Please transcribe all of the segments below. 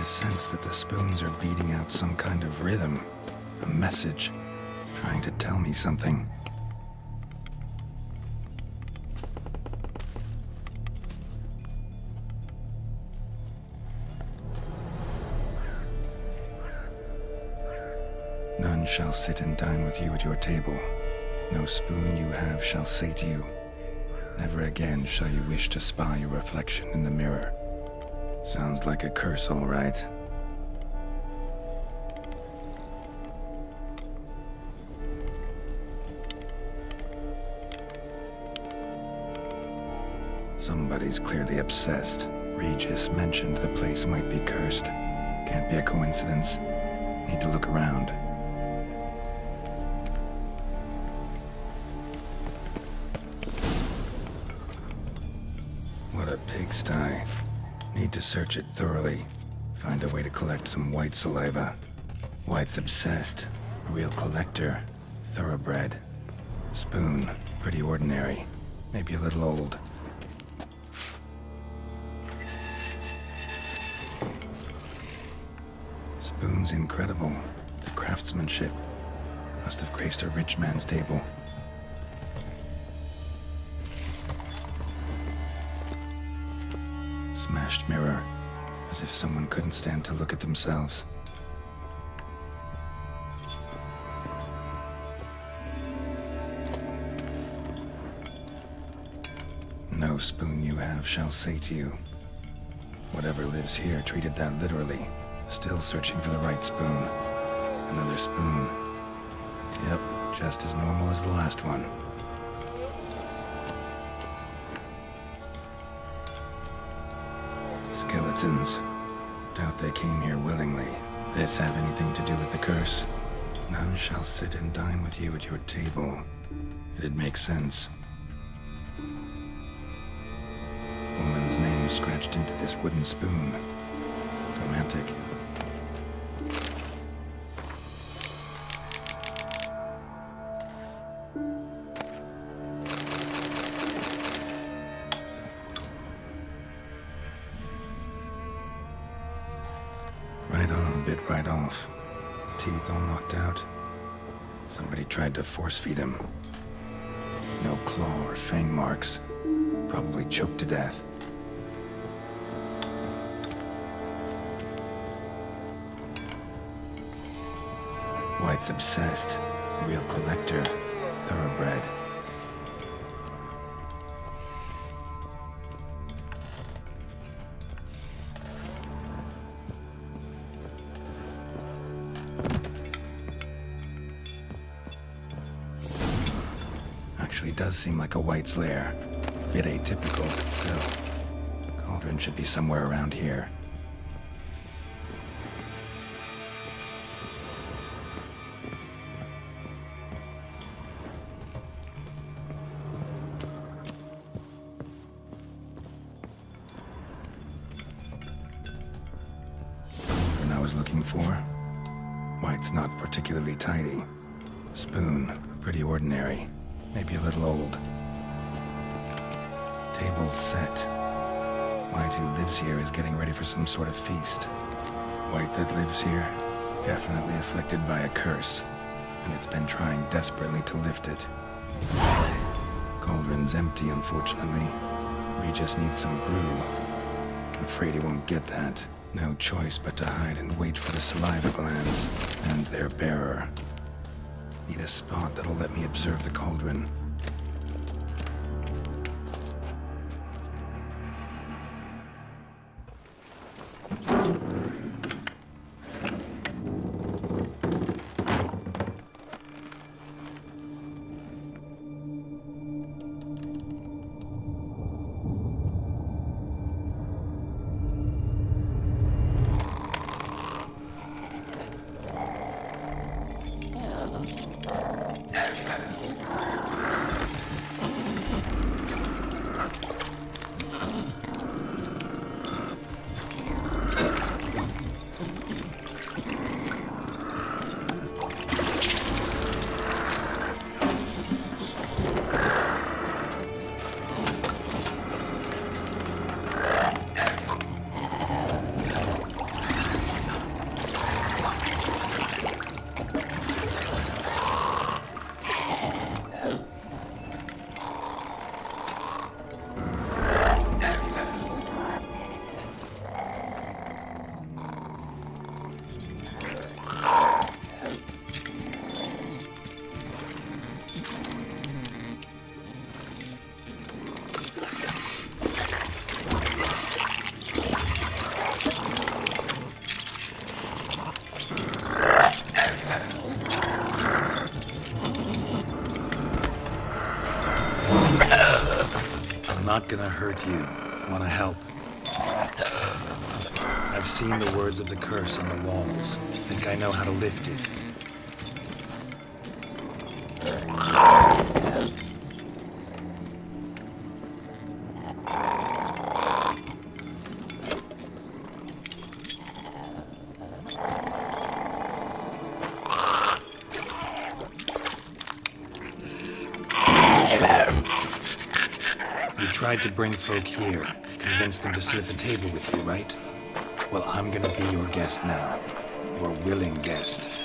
I sense that the spoons are beating out some kind of rhythm, a message, trying to tell me something. None shall sit and dine with you at your table. No spoon you have shall say to you, never again shall you wish to spy your reflection in the mirror. Sounds like a curse, all right. Somebody's clearly obsessed. Regis mentioned the place might be cursed. Can't be a coincidence. Need to look around. What a pigsty. Need to search it thoroughly. Find a way to collect some Wight saliva. Wight's obsessed. A real collector. Thoroughbred. Spoon. Pretty ordinary. Maybe a little old. Spoon's incredible. The craftsmanship. Must have graced a rich man's table. Smashed mirror, as if someone couldn't stand to look at themselves. No spoon you have shall say to you. Whatever lives here treated that literally. Still searching for the right spoon. Another spoon. Yep, just as normal as the last one. Skeletons. Doubt they came here willingly. This have anything to do with the curse? None shall sit and dine with you at your table. It'd make sense. Woman's name scratched into this wooden spoon. Romantic. Right on, bit right off. Teeth all knocked out. Somebody tried to force feed him. No claw or fang marks. Probably choked to death. Wight's obsessed. Real collector. Thoroughbred. Actually does seem like a Wight's lair. Bit atypical, but still. Cauldron should be somewhere around here. I was looking for. Wight's not particularly tidy. Spoon, pretty ordinary. Maybe a little old. Table set. Wight, who lives here, is getting ready for some sort of feast. Wight that lives here, definitely afflicted by a curse, and it's been trying desperately to lift it. Cauldron's empty, unfortunately. We just need some brew. I'm afraid he won't get that. No choice but to hide and wait for the saliva glands and their bearer. Need a spot that'll let me observe the cauldron. I'm not gonna hurt you. Wanna help? I've seen the words of the curse on the walls. Think I know how to lift it. You tried to bring folk here, convince them to sit at the table with you, right? Well, I'm gonna be your guest now. Your willing guest.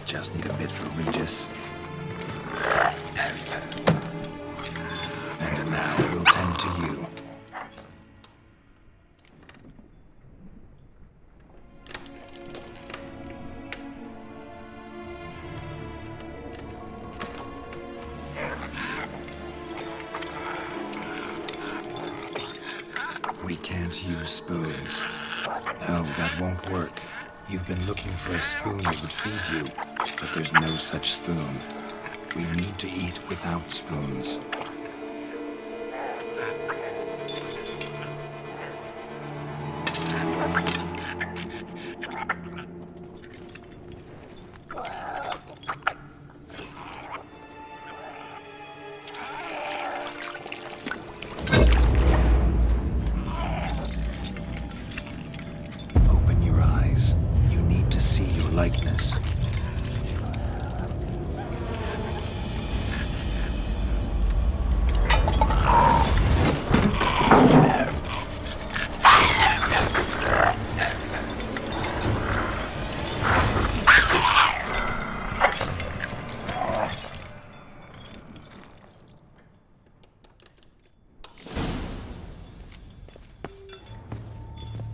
Just need a bit for Regis. And now we'll tend to you. We can't use spoons. No, that won't work. You've been looking for a spoon that would feed you, but there's no such spoon. We need to eat without spoons. Likeness.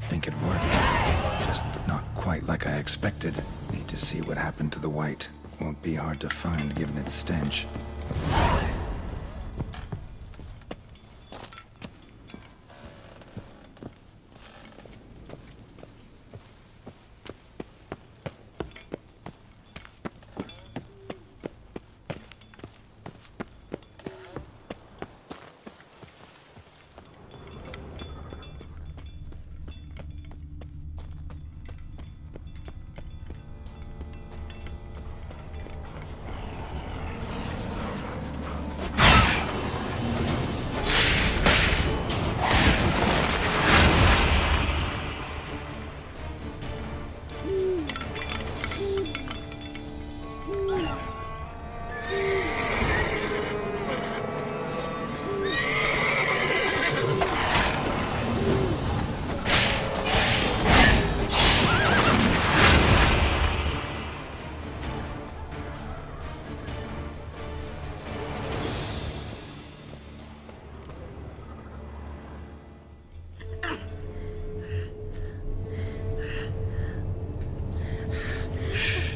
Think it worked. Just not quite like I expected. Need to see what happened to the Wight. Won't be hard to find given its stench.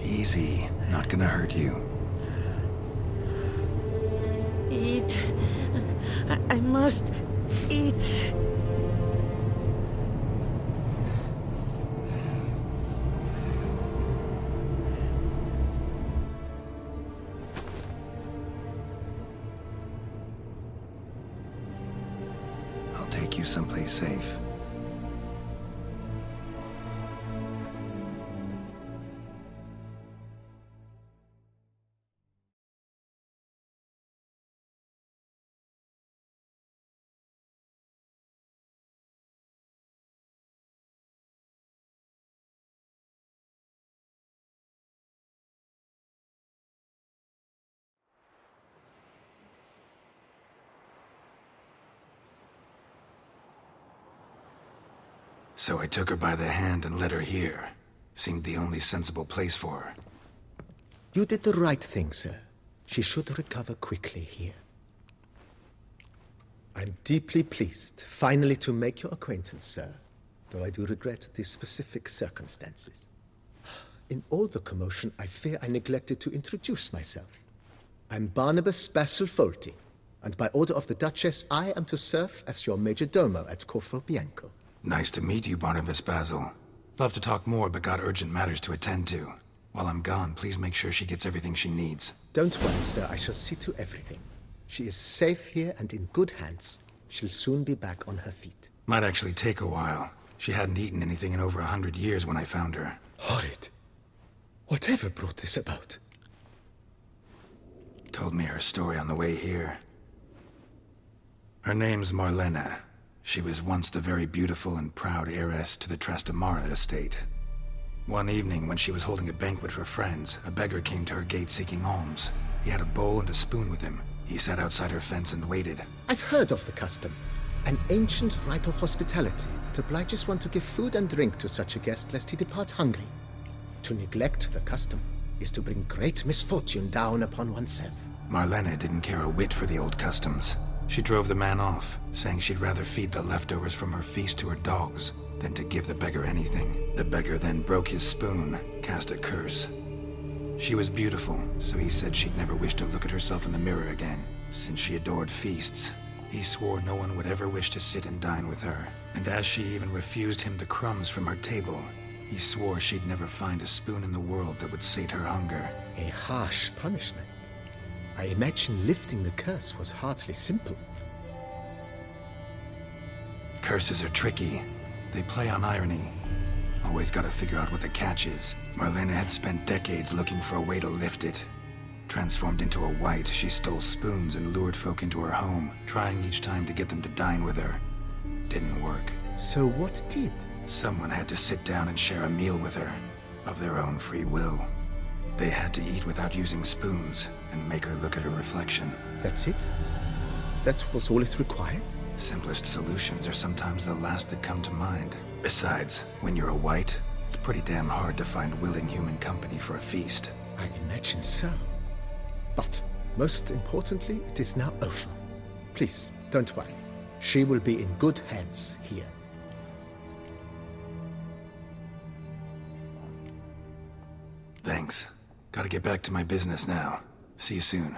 Easy. Not gonna hurt you. Eat. I must eat. I'll take you someplace safe. So I took her by the hand and led her here. Seemed the only sensible place for her. You did the right thing, sir. She should recover quickly here. I'm deeply pleased, finally, to make your acquaintance, sir, though I do regret the specific circumstances. In all the commotion, I fear I neglected to introduce myself. I'm Barnabas Basil-Folty. And by order of the Duchess, I am to serve as your major domo at Corfo Bianco. Nice to meet you, Barnabas Basil. Love to talk more, but got urgent matters to attend to. While I'm gone, please make sure she gets everything she needs. Don't worry, sir. I shall see to everything. She is safe here and in good hands. She'll soon be back on her feet. Might actually take a while. She hadn't eaten anything in over 100 years when I found her. Horrid. Whatever brought this about? Told me her story on the way here. Her name's Marlena. She was once the very beautiful and proud heiress to the Trastamara estate. One evening, when she was holding a banquet for friends, a beggar came to her gate seeking alms. He had a bowl and a spoon with him. He sat outside her fence and waited. I've heard of the custom. An ancient rite of hospitality that obliges one to give food and drink to such a guest lest he depart hungry. To neglect the custom is to bring great misfortune down upon oneself. Marlena didn't care a whit for the old customs. She drove the man off, saying she'd rather feed the leftovers from her feast to her dogs than to give the beggar anything. The beggar then broke his spoon, cast a curse. She was beautiful, so he said she'd never wish to look at herself in the mirror again. Since she adored feasts, he swore no one would ever wish to sit and dine with her. And as she even refused him the crumbs from her table, he swore she'd never find a spoon in the world that would sate her hunger. A harsh punishment. I imagine lifting the curse was hardly simple. Curses are tricky. They play on irony. Always gotta figure out what the catch is. Marlena had spent decades looking for a way to lift it. Transformed into a wight, she stole spoons and lured folk into her home, trying each time to get them to dine with her. Didn't work. So what did? Someone had to sit down and share a meal with her, of their own free will. They had to eat without using spoons, and make her look at her reflection. That's it? That was all it required? Simplest solutions are sometimes the last that come to mind. Besides, when you're a wight, it's pretty damn hard to find willing human company for a feast. I imagine so. But, most importantly, it is now over. Please, don't worry. She will be in good hands here. Thanks. Gotta get back to my business now. See you soon.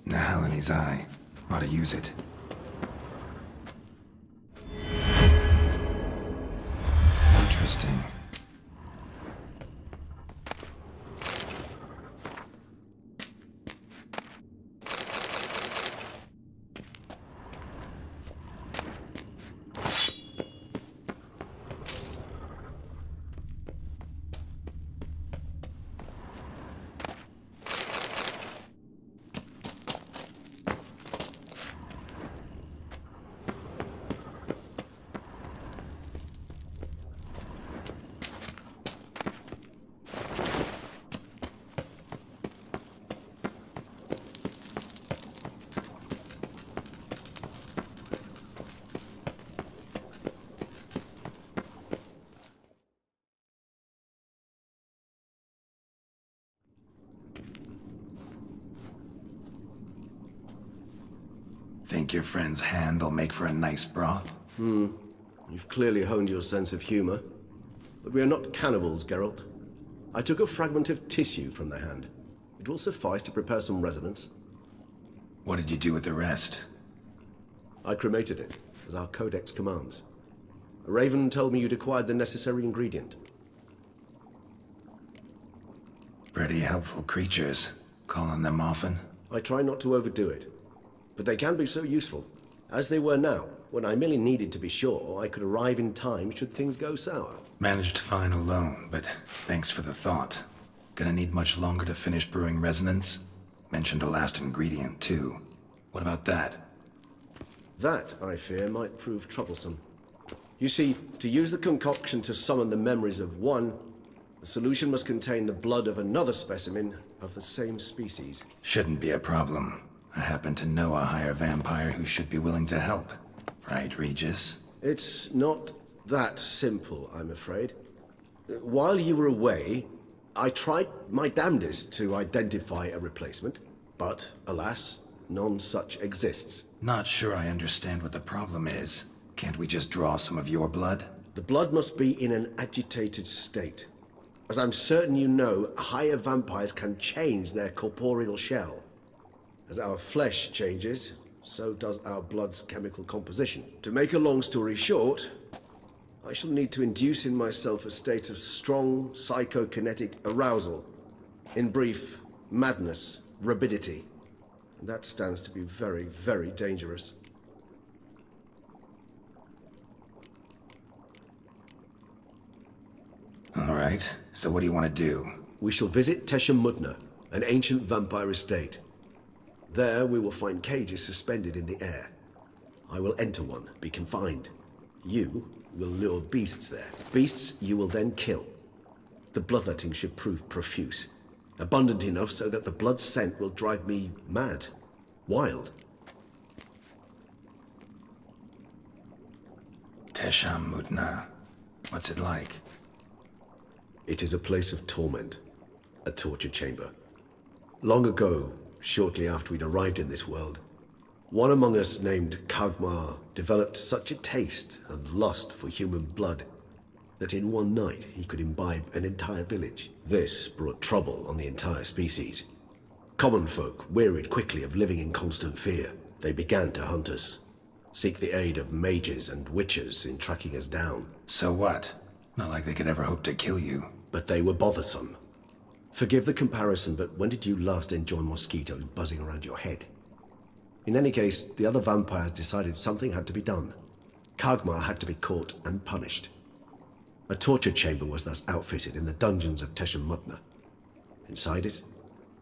Nahal in his eye. Ought to use it. Interesting. Think your friend's hand will make for a nice broth? You've clearly honed your sense of humor. But we are not cannibals, Geralt. I took a fragment of tissue from the hand. It will suffice to prepare some resonance. What did you do with the rest? I cremated it, as our codex commands. A raven told me you'd acquired the necessary ingredient. Pretty helpful creatures. Call on them often? I try not to overdo it, but they can be so useful. As they were now, when I merely needed to be sure I could arrive in time should things go sour. Managed fine alone, but thanks for the thought. Gonna need much longer to finish brewing resonance? Mentioned a last ingredient, too. What about that? That, I fear, might prove troublesome. You see, to use the concoction to summon the memories of one, the solution must contain the blood of another specimen of the same species. Shouldn't be a problem. I happen to know a higher vampire who should be willing to help. Right, Regis? It's not that simple, I'm afraid. While you were away, I tried my damnedest to identify a replacement, but alas, none such exists. Not sure I understand what the problem is. Can't we just draw some of your blood? The blood must be in an agitated state. As I'm certain you know, higher vampires can change their corporeal shell. As our flesh changes, so does our blood's chemical composition. To make a long story short, I shall need to induce in myself a state of strong psychokinetic arousal. In brief, madness, rabidity. And that stands to be very, very dangerous. All right, so what do you want to do? We shall visit Teshem Mudna, an ancient vampire estate. There we will find cages suspended in the air. I will enter one, be confined. You will lure beasts there. Beasts you will then kill. The bloodletting should prove profuse. Abundant enough so that the blood scent will drive me mad. Wild. Teshem Mudna. What's it like? It is a place of torment. A torture chamber. Long ago, shortly after we'd arrived in this world, one among us named Kagmar developed such a taste and lust for human blood that in one night he could imbibe an entire village. This brought trouble on the entire species. Common folk wearied quickly of living in constant fear. They began to hunt us, seek the aid of mages and witches in tracking us down. So what? Not like they could ever hope to kill you. But they were bothersome. Forgive the comparison, but when did you last enjoy mosquitoes buzzing around your head? In any case, the other vampires decided something had to be done. Kagmar had to be caught and punished. A torture chamber was thus outfitted in the dungeons of Teshem Mudna. Inside it,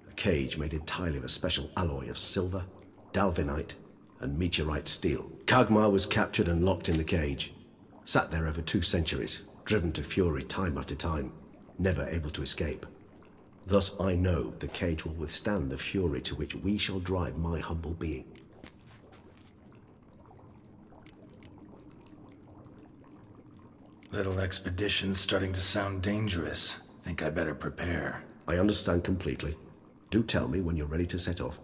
a cage made entirely of a special alloy of silver, dalvinite, and meteorite steel. Kagmar was captured and locked in the cage. Sat there over 2 centuries, driven to fury time after time, never able to escape. Thus I know the cage will withstand the fury to which we shall drive my humble being. Little expedition's starting to sound dangerous. Think I better prepare. I understand completely. Do tell me when you're ready to set off.